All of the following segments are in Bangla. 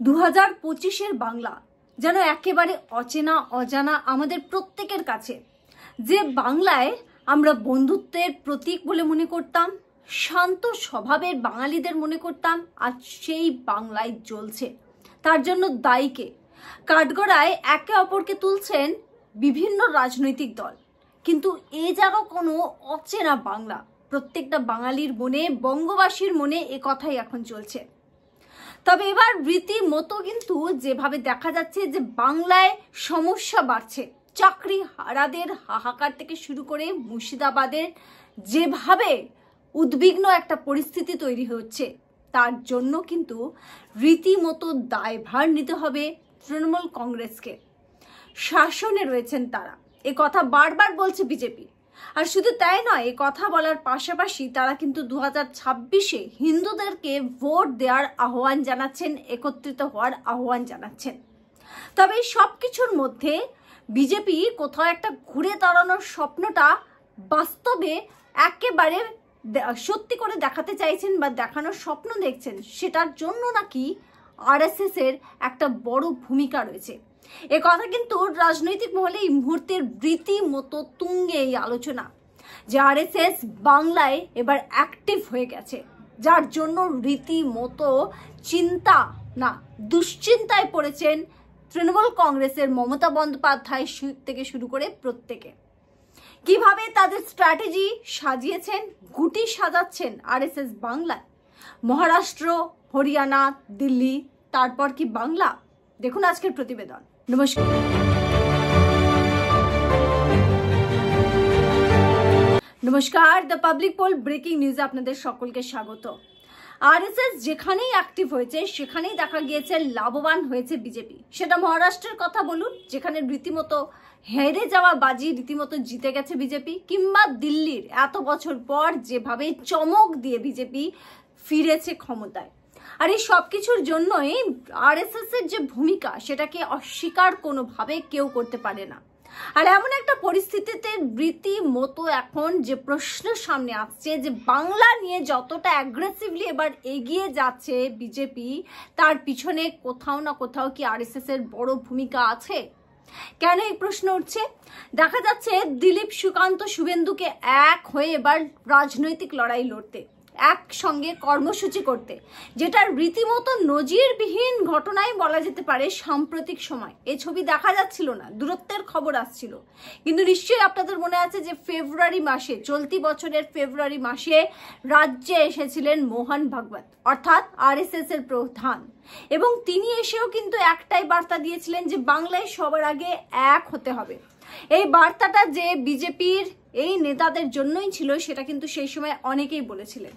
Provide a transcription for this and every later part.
2025-এর বাংলা যেন একেবারে অচেনা অজানা আমাদের প্রত্যেকের কাছে। যে বাংলায় আমরা বন্ধুত্বের প্রতীক বলে মনে করতাম, শান্ত স্বভাবের বাঙালিদের মনে করতাম, আজ সেই বাংলায় জ্বলছে। তার জন্য দায়ীকে কাঠগড়ায় একে অপরকে তুলছেন বিভিন্ন রাজনৈতিক দল। কিন্তু এ যেন কোনো অচেনা বাংলা, প্রত্যেকটা বাঙালির মনে, বঙ্গবাসীর মনে এ কথাই এখন চলছে। তবে এবার রীতিমতো কিন্তু যেভাবে দেখা যাচ্ছে যে বাংলায় সমস্যা বাড়ছে, চাকরি হারাদের হাহাকার থেকে শুরু করে মুর্শিদাবাদের যেভাবে উদ্বিগ্ন একটা পরিস্থিতি তৈরি হচ্ছে, তার জন্য কিন্তু রীতিমতো দায়ভার নিতে হবে তৃণমূল কংগ্রেসকে। শাসনে রয়েছেন তারা, এ কথা বারবার বলছে বিজেপি। আর শুধু তাই নয়, এ কথা বলার পাশাপাশি তারা কিন্তু 2026-এ হিন্দুদেরকে ভোট দেওয়ার আহ্বান জানাচ্ছেন, একত্রিত হওয়ার আহ্বান জানাচ্ছেন। তবে সব কিছুর মধ্যে বিজেপি কোথাও একটা ঘুরে দাঁড়ানোর স্বপ্নটা বাস্তবে একেবারে সত্যি করে দেখাতে চাইছেন বা দেখানোর স্বপ্ন দেখছেন, সেটার জন্য নাকি আরএসএস এর একটা বড় ভূমিকা রয়েছে। এ কথা কিন্তু রাজনৈতিক মহলে এই মুহূর্তের রীতিমতো তুঙ্গে এই আলোচনা যে আরএসএস বাংলায় এবার অ্যাক্টিভ হয়ে গেছে, যার জন্য রীতিমতো চিন্তা না দুশ্চিন্তায় পড়েছেন তৃণমূল কংগ্রেসের মমতা বন্দ্যোপাধ্যায় থেকে শুরু করে প্রত্যেকে। কিভাবে তাদের স্ট্র্যাটেজি সাজিয়েছেন, গুটি সাজাচ্ছেন আরএসএস বাংলায়, মহারাষ্ট্র, হরিয়ানা, দিল্লি, তারপর কি বাংলা? দেখুন আজকের প্রতিবেদন। নমস্কার, দ্য পাবলিক পোল ব্রেকিং নিউজে আপনাদের সকলকে স্বাগত। আরএসএস যেখানেই অ্যাক্টিভ হয়েছে সেখানেই দেখা গিয়েছে লাভবান হয়েছে বিজেপি। সেটা মহারাষ্ট্রের কথা বলুন, যেখানে রীতিমতো হেরে যাওয়া বাজি রীতিমতো জিতে গেছে বিজেপি, কিংবা দিল্লির এত বছর পর যেভাবে চমক দিয়ে বিজেপি ফিরেছে ক্ষমতায়। আর এই সব কিছুর জন্যই আরএসএস এর যে ভূমিকা, সেটাকে অস্বীকার কোনোভাবে কেউ করতে পারে না। আর এমন একটা পরিস্থিতিতে রীতিমতো এখন যে প্রশ্ন সামনে আসছে যে বাংলা নিয়ে যতটা অ্যাগ্রেসিভলি এবার এগিয়ে যাচ্ছে বিজেপি, তার পিছনে কোথাও না কোথাও কি আরএসএস এর বড় ভূমিকা আছে? কেন এই প্রশ্ন উঠছে? দেখা যাচ্ছে দিলীপ, সুকান্ত, শুভেন্দুকে এক হয়ে এবার রাজনৈতিক লড়াই লড়তে, একসঙ্গে কর্মসূচি করতে, যেটা রীতিমতো নজিরবিহীন ঘটনাই বলা যেতে পারে সাম্প্রতিক সময়। এই ছবি দেখা যাচ্ছিল না, দূরত্বের খবর আসছিল। কিন্তু নিশ্চয়ই আপনাদের মনে আছে যে ফেব্রুয়ারি মাসে, চলতি বছরের ফেব্রুয়ারি মাসে রাজ্যে এসেছিলেন মোহন ভাগবত, অর্থাৎ আরএসএস এর প্রধান, এবং তিনি এসেও কিন্তু একটাই বার্তা দিয়েছিলেন যে বাংলায় সবার আগে এক হতে হবে। এই বার্তাটা যে বিজেপির এই নেতাদের জন্যই ছিল, সেটা কিন্তু সেই সময় অনেকেই বলেছিলেন,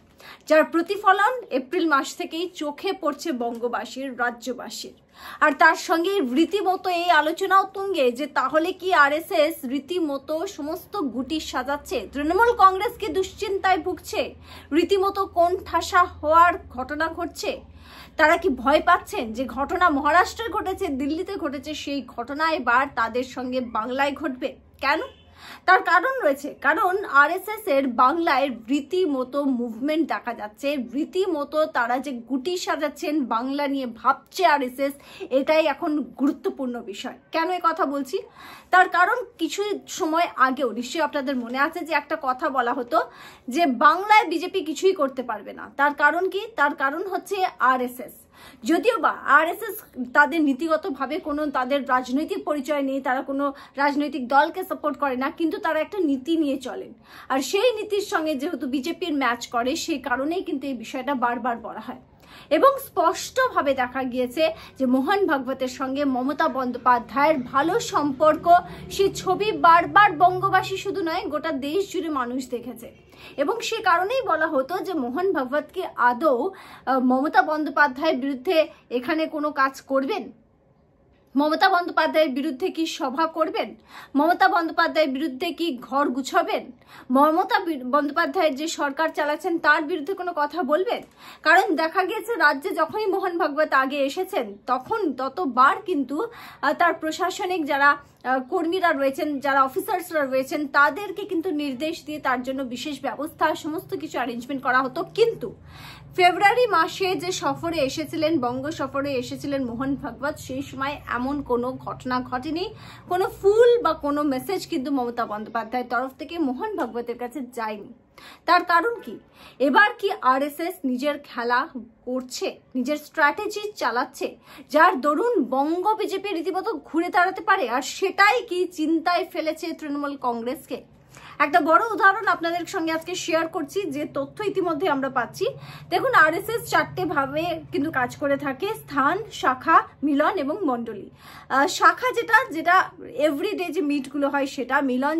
যার প্রতিফলন এপ্রিল মাস থেকেই চোখে পড়ছে বঙ্গবাসীর, রাজ্যবাসীর। আর তার সঙ্গে রীতিমতো এই আলোচনাও তুঙ্গে যে তাহলে কি আরএসএস রীতিমতো সমস্ত গুটি সাজাচ্ছে, তৃণমূল কংগ্রেসকে দুশ্চিন্তায় ভুগছে, রীতিমতো কোন ঠাসা হওয়ার ঘটনা ঘটছে। তারা কি ভয় পাচ্ছেন যে ঘটনা মহারাষ্ট্রে ঘটেছে, দিল্লিতে ঘটেছে, সেই ঘটনা এবার তাদের সঙ্গে বাংলায় ঘটবে? কেন? তার কারণ রয়েছে, কারণ আরএসএস এর বাংলায় রীতিমতো মুভমেন্ট দেখা যাচ্ছে, রীতিমতো তারা যে গুটি সাজাচ্ছেন, বাংলা নিয়ে ভাবছে আরএসএস, এটাই এখন গুরুত্বপূর্ণ বিষয়। কেন এই কথা বলছি? তার কারণ কিছু সময় আগেও নিশ্চয়ই আপনাদের মনে আছে যে একটা কথা বলা হতো যে বাংলায় বিজেপি কিছুই করতে পারবে না। তার কারণ কি? তার কারণ হচ্ছে আরএসএস। যদিও বা আরএসএস তাদের নীতিগতভাবে কোনো তাদের রাজনৈতিক পরিচয় নেই, তারা কোনো রাজনৈতিক দলকে সাপোর্ট করে না, কিন্তু তারা একটা নীতি নিয়ে চলেন। আর সেই নীতির সঙ্গে যেহেতু বিজেপির ম্যাচ করে, সেই কারণেই কিন্তু এই বিষয়টা বারবার বলা হয়। এবং স্পষ্টভাবে দেখা গিয়েছে যে মোহন ভাগবতের সঙ্গে মমতা বন্দ্যোপাধ্যায়ের ভালো সম্পর্ক, সে ছবি বারবার বঙ্গবাসী শুধু নয় গোটা দেশ জুড়ে মানুষ দেখেছে। এবং সে কারণেই বলা হতো যে মোহন ভাগবতকে আদৌ মমতা বন্দ্যোপাধ্যায়ের বিরুদ্ধে এখানে কোনো কাজ করবেন? মমতা বন্দ্যোপাধ্যায়ের বিরুদ্ধে কি সভা করবেন? মমতা বন্দ্যোপাধ্যায়ের বিরুদ্ধে কি ঘর গুছাবেন? মমতা বন্দ্যোপাধ্যায়ের যে সরকার চালাচ্ছেন তার বিরুদ্ধে কোনো কথা বলবেন? কারণ দেখা গিয়েছে রাজ্যে যখনই মোহন ভাগবত আগে এসেছেন, তখন ততবার কিন্তু তার প্রশাসনিক যারা কর্মীরা রয়েছেন, যারা অফিসার্সরা রয়েছেন, তাদেরকে কিন্তু নির্দেশ দিয়ে তার জন্য বিশেষ ব্যবস্থা, সমস্ত কিছু অ্যারেঞ্জমেন্ট করা হতো। কিন্তু ফেব্রুয়ারি মাসে যে সফরে এসেছিলেন, বঙ্গ সফরে এসেছিলেন মোহন ভাগবত, সেই সময় এমন কোনো ঘটনা ঘটেনি, কোনো ফুল বা কোনো মেসেজ কিন্তু মমতা বন্দ্যোপাধ্যায়ের তরফ থেকে মোহন ভাগবতের কাছে যায়নি। তার কারণ কি? এবার কি আরএসএস নিজের খেলা করছে, নিজের স্ট্র্যাটেজি চালাচ্ছে, যার দরুন বঙ্গ বিজেপি রীতিমতো ঘুরে দাঁড়াতে পারে? আর সেটাই কি চিন্তায় ফেলেছে তৃণমূল কংগ্রেসকে? একটা বড় উদাহরণ আপনাদের সঙ্গে আজকে শেয়ার করছি, যে তথ্য ইতিমধ্যে আমরা পাচ্ছি। দেখুন, আরএসএস 4টে ভাবে কিন্তু কাজ করে থাকে: স্থান, শাখা, মিলন এবং মণ্ডলী। শাখা যেটা এভরিডে যে মিটগুলো হয় সেটা, মিলন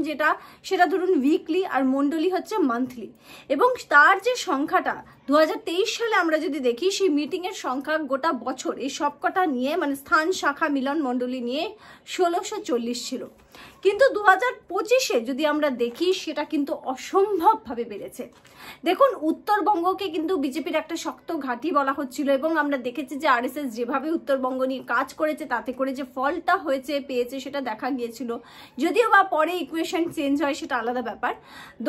সেটা ধরুন উইকলি, আর মণ্ডলী হচ্ছে মান্থলি। এবং তার যে সংখ্যাটা 2023 সালে আমরা যদি দেখি, সেই মিটিং এর সংখ্যা গোটা বছর এই সবকটা নিয়ে, মানে স্থান, শাখা, মিলন, মণ্ডলী নিয়ে 1640 ছিল। কিন্তু 2025-এ যদি আমরা দেখি, সেটা কিন্তু অসম্ভবভাবে বেড়েছে। দেখুন, উত্তরবঙ্গকে কিন্তু বিজেপির একটা শক্ত ঘাঁটি বলা হচ্ছিল, এবং আমরা দেখেছি যে আরএসএস যেভাবে উত্তরবঙ্গ নিয়ে কাজ করেছে, তাতে করে যে ফলটা পেয়েছে সেটা দেখা গিয়েছিল। যদিও বা পরে ইকুয়েশন চেঞ্জ হয়, সেটা আলাদা ব্যাপার।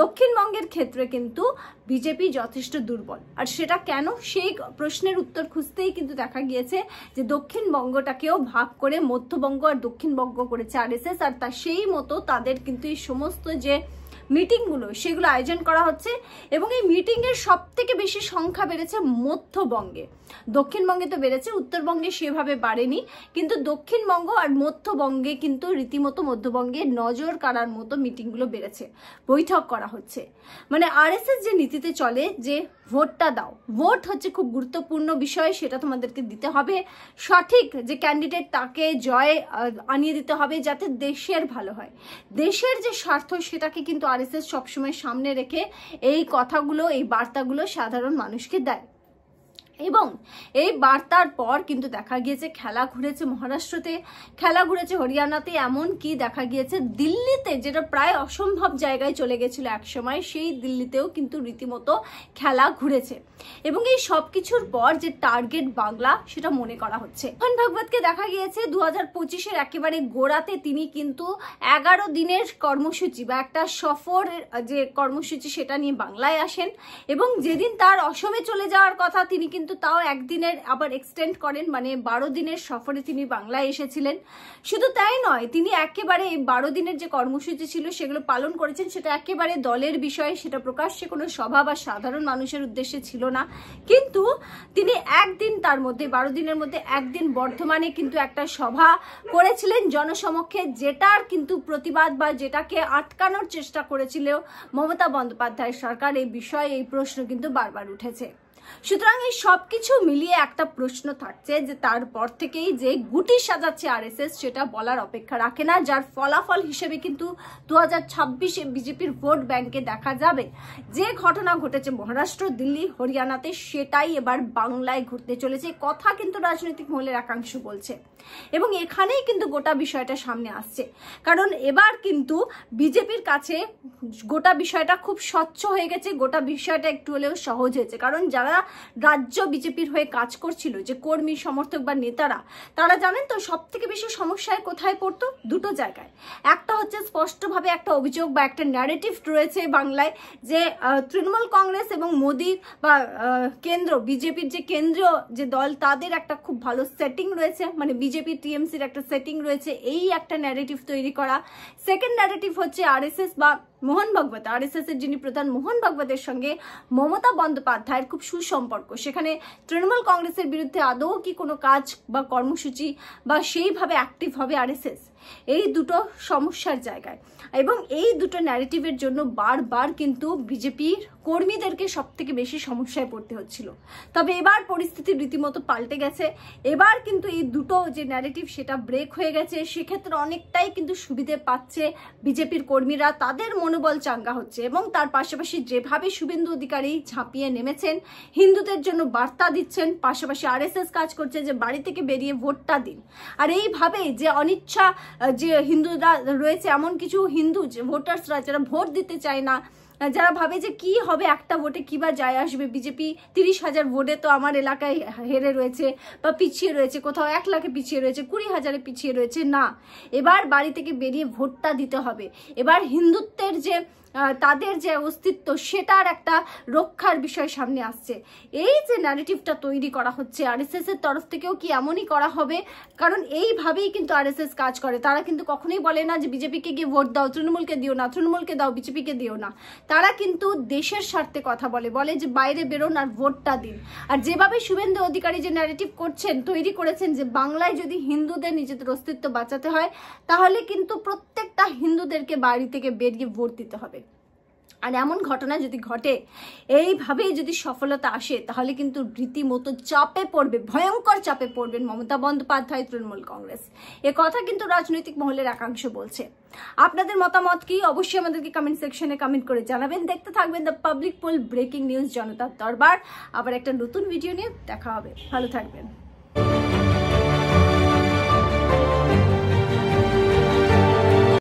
দক্ষিণবঙ্গের ক্ষেত্রে কিন্তু বিজেপি যথেষ্ট দুর্বল। আর সেটা কেন, সেই প্রশ্নের উত্তর খুঁজতেই কিন্তু দেখা গিয়েছে যে দক্ষিণবঙ্গটাকেও ভাগ করে মধ্যবঙ্গ আর দক্ষিণবঙ্গ করেছে আরএসএস। আর সেই মতো তাদের কিন্তু এই সমস্ত যে মিটিংগুলো, সেগুলো আয়োজন করা হচ্ছে। এবং এই মিটিংয়ের সব থেকে বেশি সংখ্যা বেড়েছে মধ্যবঙ্গে। দক্ষিণবঙ্গে তো বেড়েছে, উত্তরবঙ্গে সেভাবে বাড়েনি, কিন্তু দক্ষিণবঙ্গ আর মধ্যবঙ্গে কিন্তু রীতিমতো মধ্যবঙ্গে নজর কাড়ার মতো মিটিংগুলো বেড়েছে, বৈঠক করা হচ্ছে। মানে আরএসএস যে নীতিতে চলে, যে ভোটটা দাও, ভোট হচ্ছে খুব গুরুত্বপূর্ণ বিষয়, সেটা তোমাদেরকে দিতে হবে। সঠিক যে ক্যান্ডিডেট, তাকে জয় আনিয়ে দিতে হবে, যাতে দেশের ভালো হয়, দেশের যে স্বার্থ, সেটাকে কিন্তু আরএসএস সবসময় সামনে রেখে এই কথাগুলো, এই বার্তাগুলো সাধারণ মানুষকে দেয়। এবং এই বার্তার পর কিন্তু দেখা গিয়েছে খেলা ঘুরেছে মহারাষ্ট্রতে, খেলা ঘুরেছে হরিয়ানাতে, এমন কি দেখা গিয়েছে দিল্লিতে, যেটা প্রায় অসম্ভব জায়গায় চলে গেছিল একসময়, সেই দিল্লিতেও কিন্তু রীতিমতো খেলা ঘুরেছে। এবং এই সব কিছুর পর যে টার্গেট বাংলা, সেটা মনে করা হচ্ছে। মোহন ভাগবতকে দেখা গিয়েছে 2025-এর একেবারে গোড়াতে তিনি কিন্তু 11 দিনের কর্মসূচি বা একটা সফর যে কর্মসূচি, সেটা নিয়ে বাংলায় আসেন। এবং যেদিন তার অসমে চলে যাওয়ার কথা, তিনি কিন্তু তাও একদিনের আবার এক্সটেন্ড করেন, মানে 12 দিনের সফরে তিনি বাংলায় এসেছিলেন। শুধু তাই নয়, তিনি একেবারে এই 12 দিনের যে কর্মসূচি ছিল, সেগুলো পালন করেছেন। সেটা একেবারে দলের বিষয়, সেটা প্রকাশ্যে কোনো সভা বা সাধারণ মানুষের উদ্দেশ্যে ছিল না। কিন্তু তিনি একদিন, তার মধ্যে 12 দিনের মধ্যে একদিন বর্ধমানে কিন্তু একটা সভা করেছিলেন জনসমক্ষে, যেটার কিন্তু প্রতিবাদ বা যেটাকে আটকানোর চেষ্টা করেছিল মমতা বন্দ্যোপাধ্যায় সরকার। এই বিষয়ে এই প্রশ্ন কিন্তু বারবার উঠেছে। সুতরাং এই সবকিছু মিলিয়ে একটা প্রশ্ন থাকছে, যে তারপর থেকেই যে গুটি সাজাচ্ছে আরএসএস, সেটা বলার অপেক্ষা রাখে না, যার ফলাফল হিসেবে কিন্তু 2026-এ বিজেপির ভোট ব্যাংকে দেখা যাবে। যে ঘটনা ঘটেছে মহারাষ্ট্র, দিল্লি, হরিয়ানাতে, সেটাই এবার বাংলায় ঘটতে চলেছে, কথা কিন্তু রাজনৈতিক মহলের একাংশ বলছে। এবং এখানেই কিন্তু গোটা বিষয়টা সামনে আসছে, কারণ এবার কিন্তু বিজেপির কাছে গোটা বিষয়টা খুব স্বচ্ছ হয়ে গেছে, গোটা বিষয়টা একটু হলেও সহজ হয়েছে। কারণ যারা রাজ্য বিজেপির হয়ে কাজ করছিল, যে কর্মী, সমর্থক বা নেতারা, তারা জানেন তো সব থেকে বেশি সমস্যায় কোথায় পড়তো? দুটো জায়গায়। একটা হচ্ছে স্পষ্টভাবে একটা অভিযোগ বা একটা ন্যারেটিভ রয়েছে বাংলায়, যে তৃণমূল কংগ্রেস এবং মোদী বা কেন্দ্র বিজেপির যে কেন্দ্রীয় যে দল, তাদের একটা খুব ভালো সেটিং রয়েছে, মানে বিজেপি টিএমসির একটা সেটিং রয়েছে, এই একটা ন্যারেটিভ তৈরি করা। সেকেন্ড ন্যারেটিভ হচ্ছে আরএসএস বা মোহন ভাগবত, আরএসএস এর যিনি প্রধান, মোহন ভাগবতের সঙ্গে মমতা বন্দ্যোপাধ্যায়ের খুব সুসম্পর্ক। সেখানে তৃণমূল কংগ্রেসের বিরুদ্ধে আদৌ কি কোনো কাজ বা কর্মসূচি বা সেইভাবে অ্যাক্টিভ হবে আরএসএস? এই দুটো সমস্যার জায়গায়। এবং এই দুটো ন্যারেটিভের জন্য বারবার কিন্তু বিজেপির কর্মীদেরকে সব থেকে বেশি সমস্যায় পড়তে হচ্ছিল। তবে এবার পরিস্থিতি রীতিমতো পাল্টে গেছে। এবার কিন্তু এই দুটো যে ন্যারেটিভ, সেটা ব্রেক হয়ে গেছে। সেক্ষেত্রে অনেকটাই কিন্তু সুবিধে পাচ্ছে বিজেপির কর্মীরা, তাদের মনোবল চাঙ্গা হচ্ছে। এবং তার পাশাপাশি যেভাবে শুভেন্দু অধিকারী ঝাঁপিয়ে নেমেছেন, হিন্দুদের জন্য বার্তা দিচ্ছেন, পাশাপাশি আরএসএস কাজ করছে যে বাড়ি থেকে বেরিয়ে ভোটটা দিন। আর এইভাবে যে অনিচ্ছা যে হিন্দুরা রয়েছে, এমন কিছু হিন্দু ভোটার্সরা যারা ভোট দিতে চায় না, যারা ভাবে যে কি হবে একটা ভোটে, কি বা যায় আসবে, বিজেপি 30,000 ভোটে তো আমার এলাকায় হেরে রয়েছে বা পিছিয়ে রয়েছে, কোথাও 1 লাখে পিছিয়ে রয়েছে, 20,000-এ পিছিয়ে রয়েছে। না, এবার বাড়ি থেকে বেরিয়ে ভোটটা দিতে হবে। এবার হিন্দুত্বের যে তাদের যে অস্তিত্ব সেটার একটা রক্ষার বিষয় সামনে আসছে। এই যে ন্যারেটিভটা তৈরি করা হচ্ছে আরএসএস এর তরফ থেকেও কি এমনই করা হবে? কারণ এইভাবেই কিন্তু আরএসএস কাজ করে। তারা কিন্তু কখনোই বলে না যে বিজেপিকে গিয়ে ভোট দাও, তৃণমূলকে দিও না, তৃণমূলকে দাও, বিজেপিকে দিও না। তারা কিন্তু দেশের স্বার্থে কথা বলে যে বাইরে বেরোন আর ভোটটা দিন। আর যেভাবে শুভেন্দু অধিকারী যে ন্যারেটিভ তৈরি করেছেন যে বাংলায় যদি হিন্দুদের নিজেদের অস্তিত্ব বাঁচাতে হয় তাহলে কিন্তু প্রত্যেকটা হিন্দুদেরকে বাড়ি থেকে বেরিয়ে ভোট দিতে হবে। আর এমন ঘটনা যদি ঘটে, এইভাবেই যদি সফলতা আসে, তাহলে কিন্তু রীতিমতো চাপে পড়বে, ভয়ঙ্কর চাপে পড়বেন মমতা বন্দ্যোপাধ্যায়, তৃণমূল কংগ্রেস। এ কথা কিন্তু রাজনৈতিক মহলের একাংশ বলছে। আপনাদের মতামত কি? অবশ্যই আমাদেরকে কমেন্ট সেকশনে কমেন্ট করে জানাবেন। দেখতে থাকবেন the public pole breaking news, জনতার দরবার। আবার একটা নতুন ভিডিও নিয়ে দেখা হবে। ভালো থাকবেন।